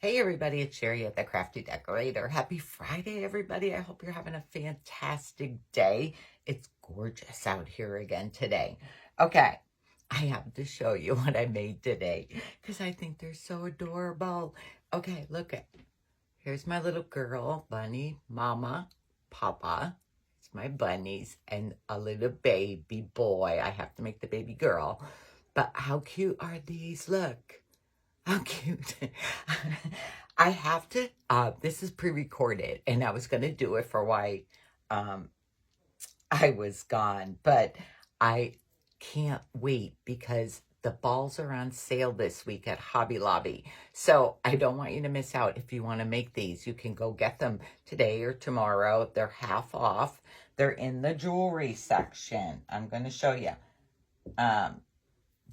Hey everybody, it's Sherry at the Crafty Decorator. Happy Friday, everybody. I hope you're having a fantastic day. It's gorgeous out here again today. Okay, I have to show you what I made today because I think they're so adorable. Okay, look at, here's my little girl, Bunny, Mama, Papa. It's my bunnies and a little baby boy. I have to make the baby girl. But how cute are these? Look. How cute. I have to, this is pre-recorded, and I was going to do it for why I was gone, but I can't wait because the balls are on sale this week at Hobby Lobby. So I don't want you to miss out. If you want to make these, you can go get them today or tomorrow. They're half off. They're in the jewelry section. I'm going to show you.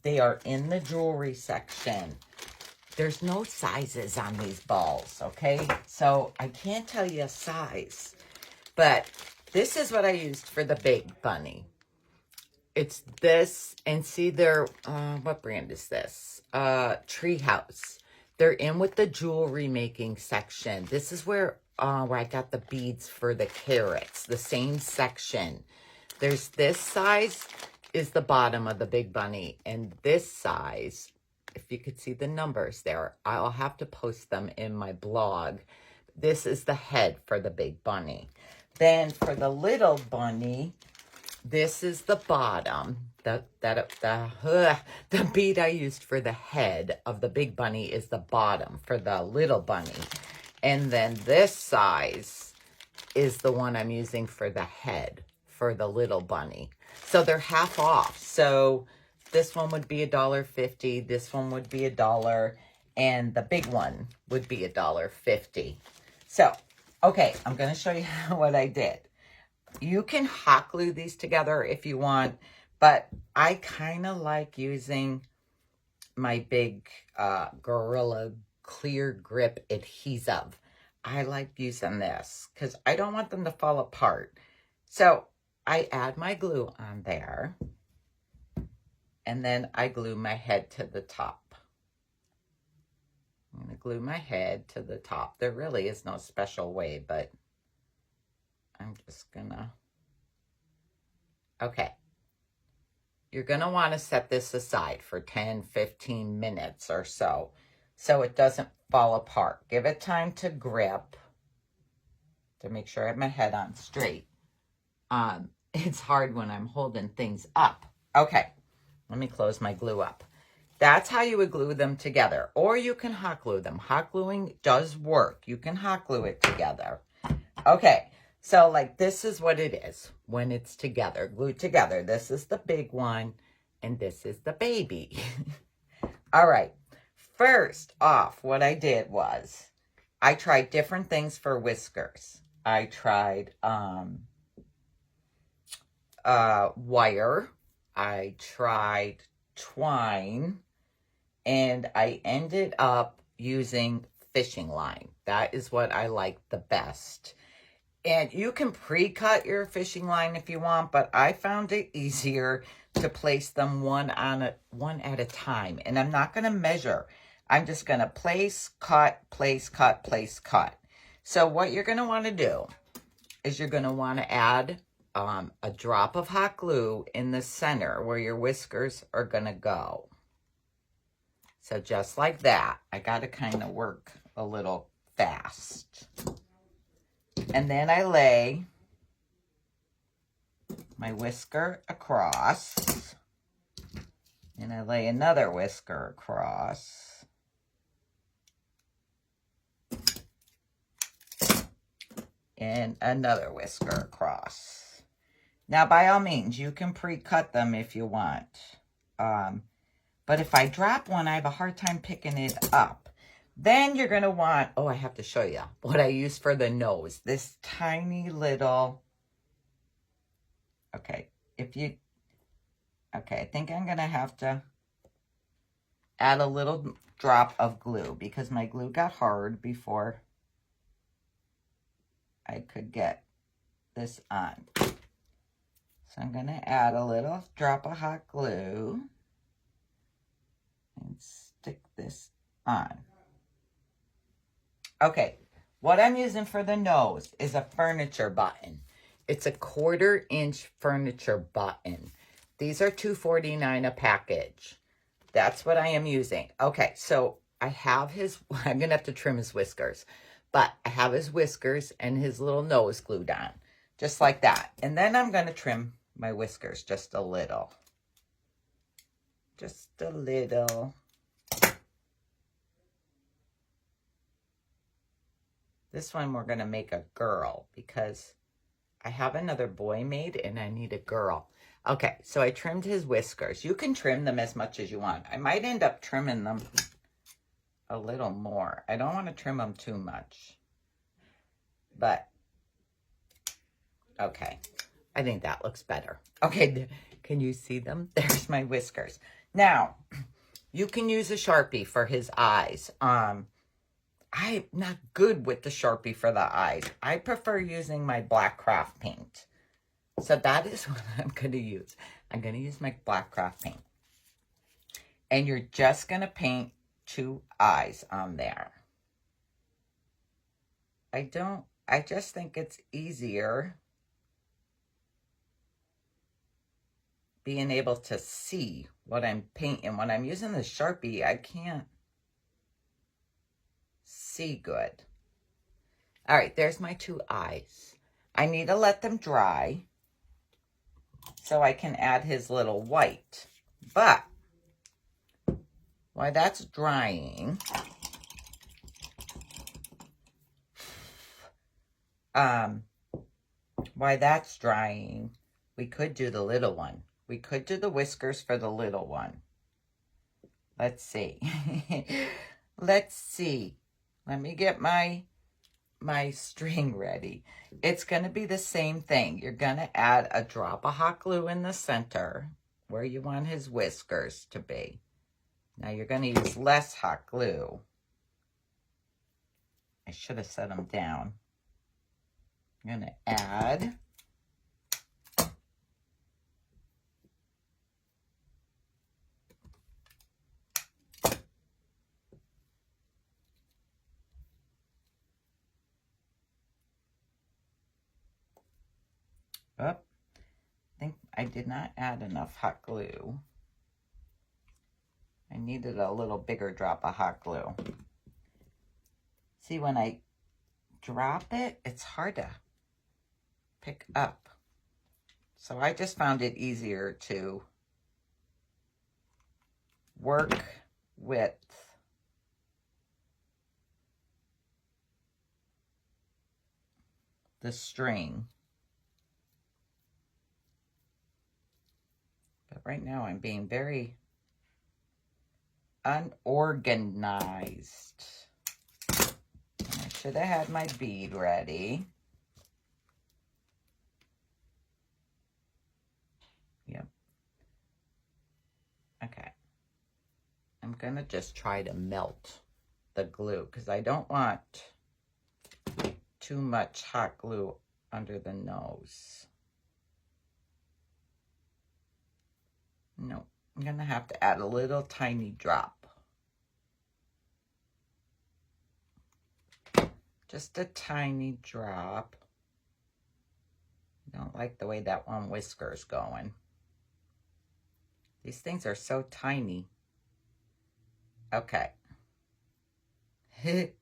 They are in the jewelry section. There's no sizes on these balls, okay? So I can't tell you a size, but this is what I used for the big bunny. It's this, and see their, what brand is this? Treehouse. They're in with the jewelry making section. This is where I got the beads for the carrots, the same section. There's this size is the bottom of the big bunny, and this size, if you could see the numbers there, I'll have to post them in my blog. This is the head for the big bunny. Then for the little bunny, this is the bottom. The bead I used for the head of the big bunny is the bottom for the little bunny. And then this size is the one I'm using for the head for the little bunny. So they're half off. So this one would be $1.50. This one would be $1, and the big one would be $1.50. So, okay, I'm going to show you what I did. You can hot glue these together if you want, but I kind of like using my big Gorilla Clear Grip adhesive. I like using this because I don't want them to fall apart. So I add my glue on there. And then I glue my head to the top. I'm going to glue my head to the top. There really is no special way, but I'm just going to... Okay. You're going to want to set this aside for 10, 15 minutes or so it doesn't fall apart. Give it time to grip to make sure I have my head on straight. It's hard when I'm holding things up. Okay. Let me close my glue up. That's how you would glue them together. Or you can hot glue them. Hot gluing does work. You can hot glue it together. Okay, so like this is what it is when it's together, glued together. This is the big one, and this is the baby. All right, first off, what I did was I tried different things for whiskers. I tried wire. I tried twine, and I ended up using fishing line. That is what I like the best. And you can pre-cut your fishing line if you want, but I found it easier to place them one at a time. And I'm not going to measure. I'm just going to place, cut, place, cut, place, cut. So what you're going to want to do is you're going to want to add a drop of hot glue in the center where your whiskers are going to go. So just like that. I got to kind of work a little fast. And then I lay my whisker across. And I lay another whisker across. And another whisker across. Now, by all means, you can pre-cut them if you want. But if I drop one, I have a hard time picking it up. Then you're going to want, oh, I have to show you what I use for the nose. This tiny little, okay, I think I'm going to have to add a little drop of glue because my glue got hard before I could get this on. So I'm going to add a little drop of hot glue and stick this on. Okay, what I'm using for the nose is a furniture button. It's a 1/4-inch furniture button. These are $2.49 a package. That's what I am using. Okay, so I have his, I'm going to have to trim his whiskers, but I have his whiskers and his little nose glued on, just like that. And then I'm going to trim my whiskers just a little. Just a little. This one we're going to make a girl because I have another boy made and I need a girl. Okay, so I trimmed his whiskers. You can trim them as much as you want. I might end up trimming them a little more. I don't want to trim them too much. But, okay. I think that looks better. Okay, can you see them? There's my whiskers. Now, you can use a Sharpie for his eyes. I'm not good with the Sharpie for the eyes. I prefer using my black craft paint. So that is what I'm going to use. I'm going to use my black craft paint. And you're just going to paint 2 eyes on there. I just think it's easier being able to see what I'm painting. When I'm using the Sharpie, I can't see good. All right, there's my 2 eyes. I need to let them dry so I can add his little white. But while that's drying, we could do the little one. We could do the whiskers for the little one. Let's see. Let's see. Let me get my string ready. It's going to be the same thing. You're going to add a drop of hot glue in the center where you want his whiskers to be. Now you're going to use less hot glue. I should have set them down. I'm going to add I think I did not add enough hot glue. I needed a little bigger drop of hot glue. See, when I drop it, it's hard to pick up. So I just found it easier to work with the string. But right now I'm being very unorganized. I should have had my bead ready. Yep. Okay. I'm going to just try to melt the glue because I don't want too much hot glue under the nose. No, I'm going to have to add a little tiny drop. Just a tiny drop. I don't like the way that one whisker is going. These things are so tiny. Okay. I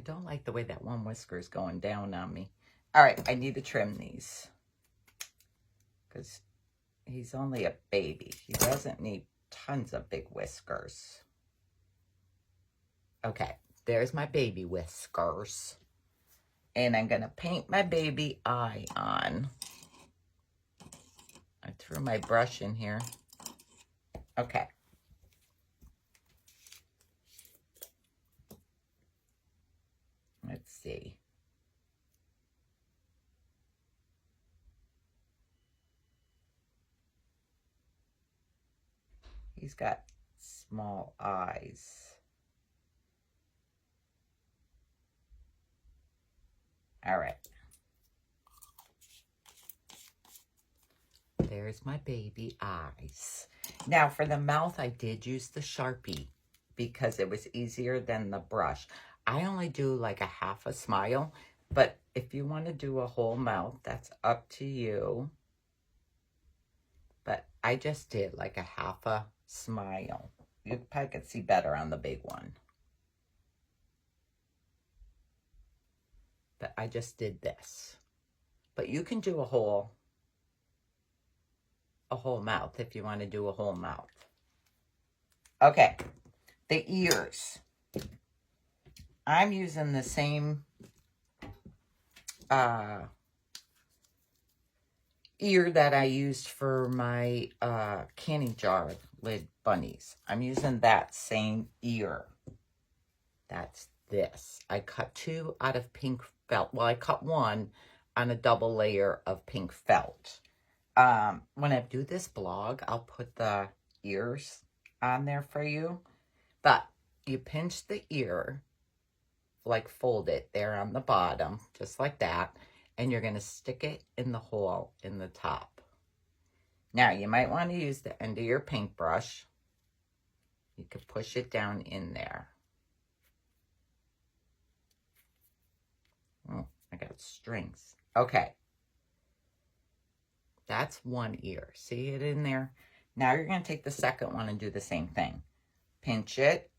don't like the way that one whisker is going down on me. All right, I need to trim these. Because he's only a baby. He doesn't need tons of big whiskers. Okay, there's my baby whiskers. And I'm going to paint my baby eye on. I threw my brush in here. Okay. Let's see. He's got small eyes. All right. There's my baby eyes. Now for the mouth, I did use the Sharpie. because it was easier than the brush. I only do like a half a smile, but if you want to do a whole mouth, that's up to you. But I just did like a half a smile. You probably could see better on the big one. But I just did this. But you can do a whole mouth if you want to do a whole mouth. Okay, the ears. I'm using the same ear that I used for my canning jar lid bunnies. I'm using that same ear. That's this. I cut 2 out of pink felt. Well, I cut 1 on a double layer of pink felt. When I do this blog, I'll put the ears on there for you. But you pinch the ear, like fold it there on the bottom, just like that. And you're going to stick it in the hole in the top. Now, you might want to use the end of your paintbrush. You can push it down in there. Oh, I got strings. Okay. That's one ear. See it in there? Now you're going to take the second one and do the same thing. Pinch it,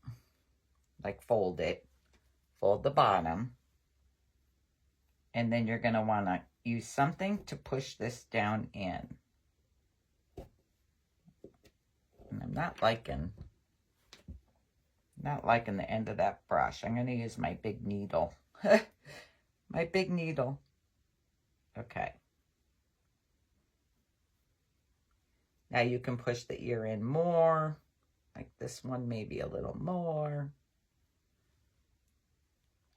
like fold it. Fold the bottom. And then you're going to want to use something to push this down in. And I'm not liking the end of that brush. I'm going to use my big needle. My big needle. Okay. Now you can push the ear in more. Like this one, maybe a little more.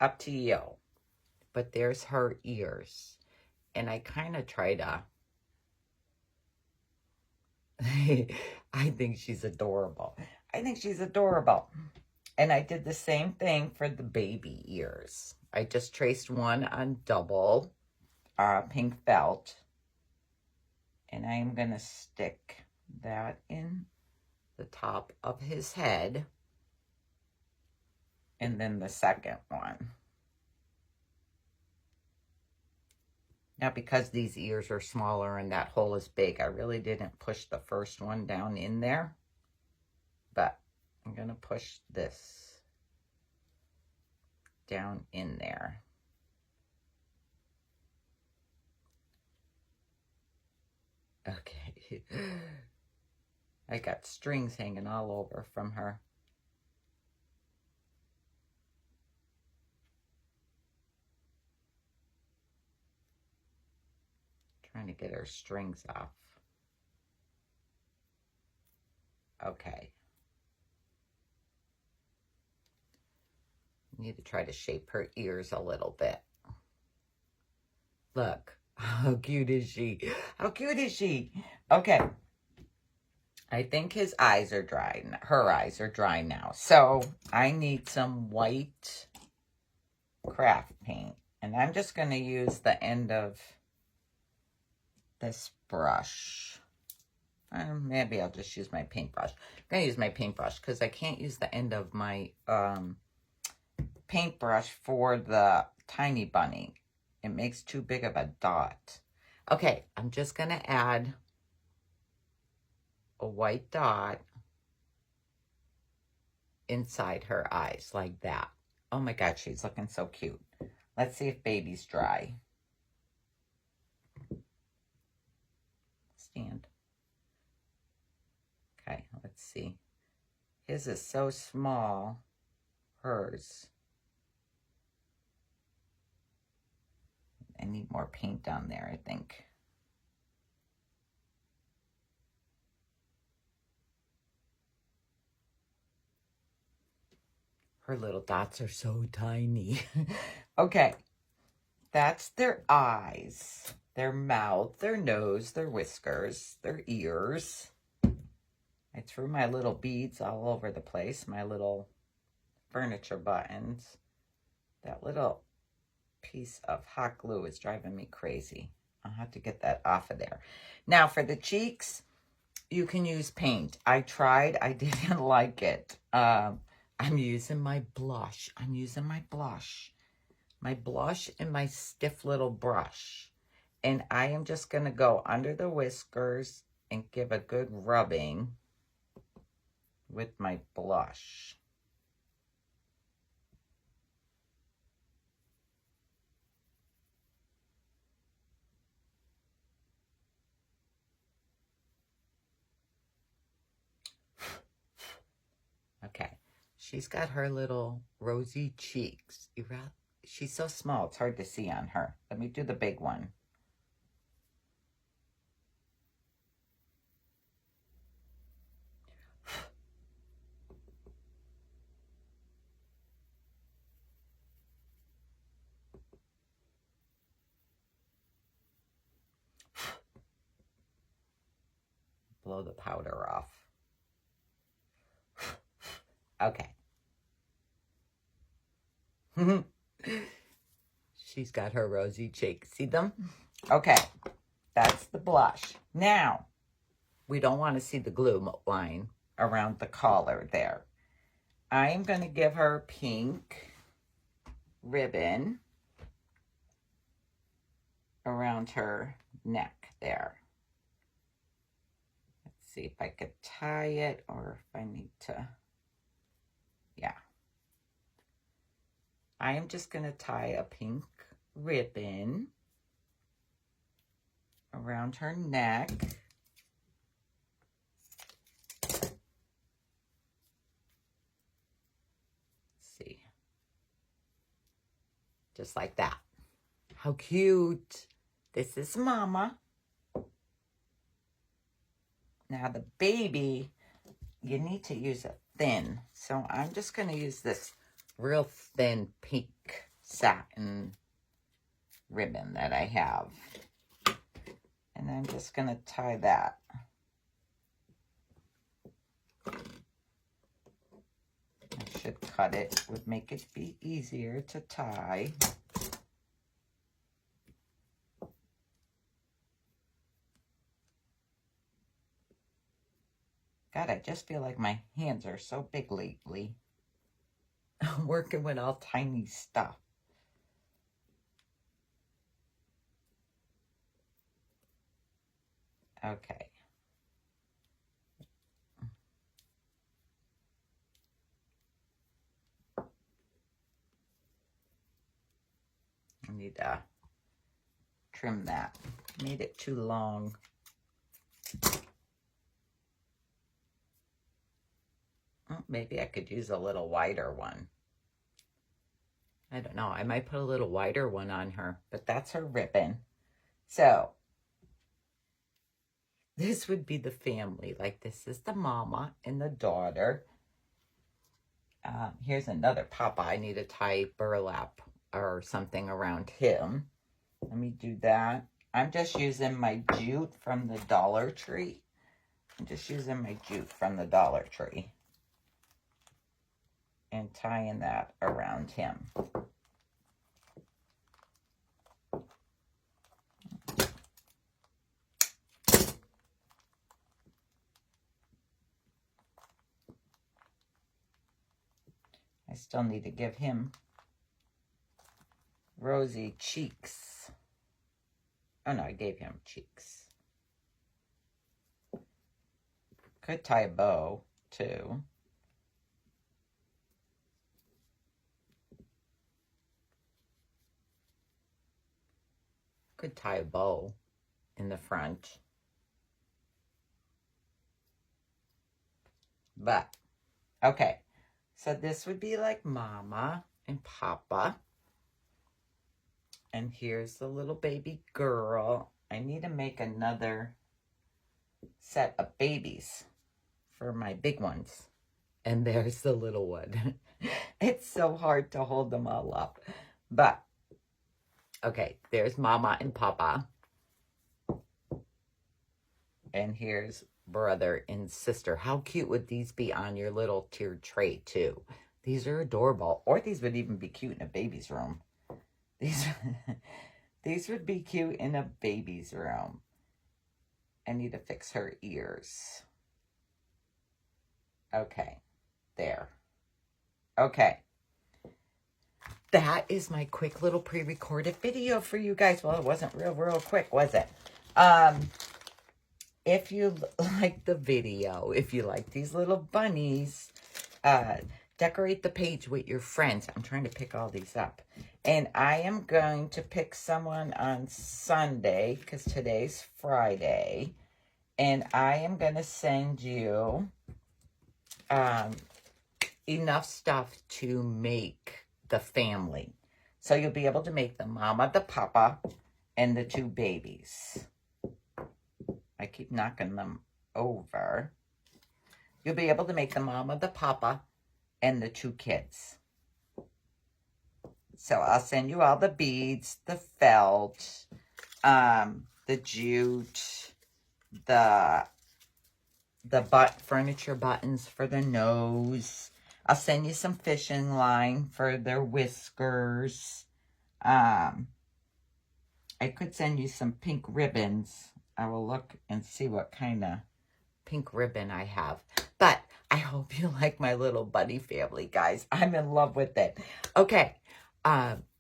Up to you. But there's her ears. And I kind of try to... I think she's adorable. I think she's adorable. And I did the same thing for the baby ears. I just traced one on double pink felt. And I'm going to stick that in the top of his head. And then the second one. Now, because these ears are smaller and that hole is big, I really didn't push the first one down in there. But I'm going to push this down in there. Okay. I got strings hanging all over from her. Trying to get her strings off. Okay. Need to try to shape her ears a little bit. Look, how cute is she? How cute is she? Okay. I think his eyes are dry. Her eyes are dry now. So I need some white craft paint. And I'm just going to use the end of this brush. Maybe I'll just use my paintbrush. I'm going to use my paintbrush because I can't use the end of my paintbrush for the tiny bunny. It makes too big of a dot. Okay, I'm just going to add a white dot inside her eyes like that. Oh my God, she's looking so cute. Let's see if baby's dry. Stand. Okay, let's see. His is so small. Hers. I need more paint down there, I think. Her little dots are so tiny. Okay. That's their eyes, their mouth, their nose, their whiskers, their ears. I threw my little beads all over the place, my little furniture buttons. That little piece of hot glue is driving me crazy. I'll have to get that off of there. Now for the cheeks, you can use paint. I tried, I didn't like it. I I'm using my blush. My blush and my stiff little brush. And I am just going to go under the whiskers and give a good rubbing with my blush. Okay, she's got her little rosy cheeks. She's so small, it's hard to see on her. Let me do the big one. Blow the powder off. Okay. She's got her rosy cheeks. See them? Okay, that's the blush. Now, we don't want to see the glue line around the collar there. I'm going to give her pink ribbon around her neck there. Let's see if I could tie it or if I need to. Yeah. I am just going to tie a pink ribbon around her neck. Let's see. Just like that. How cute. This is Mama. Now the baby, you need to use it thin. So I'm just going to use this real thin pink satin ribbon that I have. And I'm just going to tie that. I should cut it, would make it be easier to tie. God, I just feel like my hands are so big lately. I'm working with all tiny stuff. Okay. I need to trim that. Made it too long. Maybe I could use a little wider one. I don't know. I might put a little wider one on her, but that's her ribbon. So this would be the family. Like this is the mama and the daughter. Here's another papa. I need to tie burlap or something around him. Let me do that. I'm just using my jute from the Dollar Tree. And tying that around him. I still need to give him rosy cheeks. Oh no, I gave him cheeks. Could tie a bow too. Could tie a bow in the front. But, okay. So this would be like Mama and Papa. And here's the little baby girl. I need to make another set of babies for my big ones. And there's the little one. It's so hard to hold them all up. But, okay, there's Mama and Papa. And here's brother and sister. How cute would these be on your little tiered tray, too? These are adorable. Or these would even be cute in a baby's room. These would be cute in a baby's room. I need to fix her ears. Okay, there. Okay. That is my quick little pre-recorded video for you guys. Well, it wasn't real quick, was it? If you like the video, if you like these little bunnies, decorate the page with your friends. I'm trying to pick all these up. And I am going to pick someone on Sunday, because today's Friday. And I am going to send you enough stuff to make the family. So you'll be able to make the mama, the papa, and the two babies. I keep knocking them over. You'll be able to make the mama, the papa, and the two kids. So I'll send you all the beads, the felt, the jute, the furniture buttons for the nose. I'll send you some fishing line for their whiskers. I could send you some pink ribbons. I will look and see what kind of pink ribbon I have. But I hope you like my little bunny family, guys. I'm in love with it. Okay.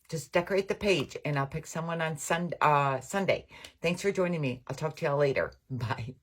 Just decorate the page, and I'll pick someone on Sunday. Thanks for joining me. I'll talk to y'all later. Bye.